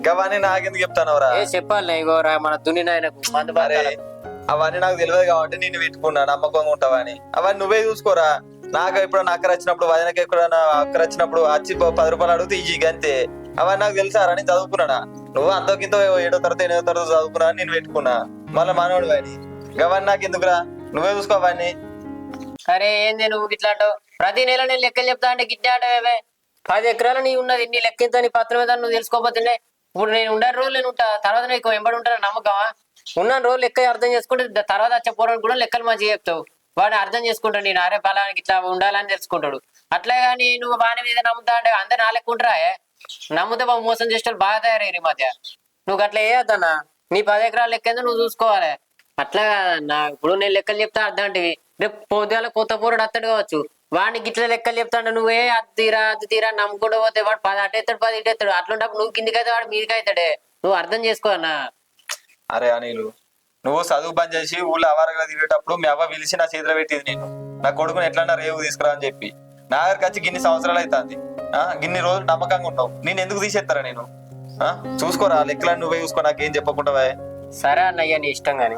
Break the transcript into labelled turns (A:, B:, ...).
A: గవాన్ని నాకెందుకు చెప్తానవరా?
B: చెప్పాలి ఇగోరా మన దున్ని ఆయనకు మందు
A: అరే అవన్నీ నాకు తెలియదు కాబట్టి నేను పెట్టుకున్నా నమ్మకంగా ఉంటావని. అవన్నీ నువ్వే చూసుకోరా. నాకు ఎప్పుడన్నా అక్కర వచ్చినప్పుడు వదినకి ఎప్పుడన్నా అక్కర వచ్చినప్పుడు వచ్చి 10 రూపాయలు అడిగితే ఈజీ అంతే. అవన్నీ నాకు తెలుసారా? నేను చదువుకున్నానా? నువ్వు అంతకింత 7వ తరగతి 8వ తరగతి చదువుకున్నా నేను పెట్టుకున్నా. మళ్ళీ మనోడు అని గవన్నీ నాకు ఎందుకురా? నువ్వే చూసుకో అవన్నీ.
B: అరే ఏంది నువ్వు ఇట్లా అంటావు? ప్రతి నెల నేను లెక్కలు చెప్తా అంటే గిట్టే అంటావే. 10 ఎకరాలు నీ ఉన్నది, నీ లెక్కింత నీ పత్రం మీద నువ్వు తెలుసుకోపోతుండే. ఇప్పుడు నేను ఉండే రోజులు నేను ఉంటా, తర్వాత నీకు వెంబడి ఉంటాను నమ్మకమా? ఉన్న రోజులు లెక్క అర్థం చేసుకుంటే తర్వాత వచ్చే కూడా లెక్కలు మంచిగా చెప్తావు. వాడు అర్థం చేసుకుంటాడు, నేను అరే ఫలానికి ఇట్లా ఉండాలని తెలుసుకుంటాడు. అట్లే కానీ నువ్వు వాని మీద నమ్ముతా అంటే అందరు నా లెక్క ఉంటారా? నమ్ముతే బాబు మోసం చేసే వాళ్ళు బాగా తయారయ్యారు ఈ మధ్య. నువ్వు అట్లా వేయద్దన్నా. నీ 10 ఎకరాల లెక్క ఏందో నువ్వు చూసుకోవాలి. అట్లా కాదన్నా, ఇప్పుడు నేను లెక్కలు చెప్తా అర్థం అంటే రేపు పొద్దుగాల కొత్త పూరడు అత్తడు కావచ్చు, వాడిని గిట్ల లెక్కలు చెప్తాడు. నువ్వే అది తీరా నమ్ముకుంటూ పోతే వాడు 10 అటు ఎత్తాడు 10 ఇటు ఎత్తాడు. అట్లుంటప్పుడు నువ్వు కిందికి అయితే వాడు మీదికి అవుతాడే. నువ్వు అర్థం చేసుకో అన్నా.
A: అరే అనిలు, నువ్వు చదువు బంద్ చేసి ఊళ్ళో అవారగా తిరిగేటప్పుడు మీ అవ్వ పిలిచి నా చేతిలో పెట్టింది నేను, నా కొడుకుని ఎట్లన్నా రేవు తీసుకురా అని చెప్పి. నా దగ్గరికి వచ్చి గిన్ని సంవత్సరాలు అవుతుంది, గిన్ని రోజులు నమ్మకంగా ఉన్నావు. నేను ఎందుకు తీసేస్తారా? నేను చూసుకోరా లెక్కలను నువ్వే చూసుకో, నాకేం చెప్పకుండా.
B: సరే అన్నయ్య నీ ఇష్టం గాని.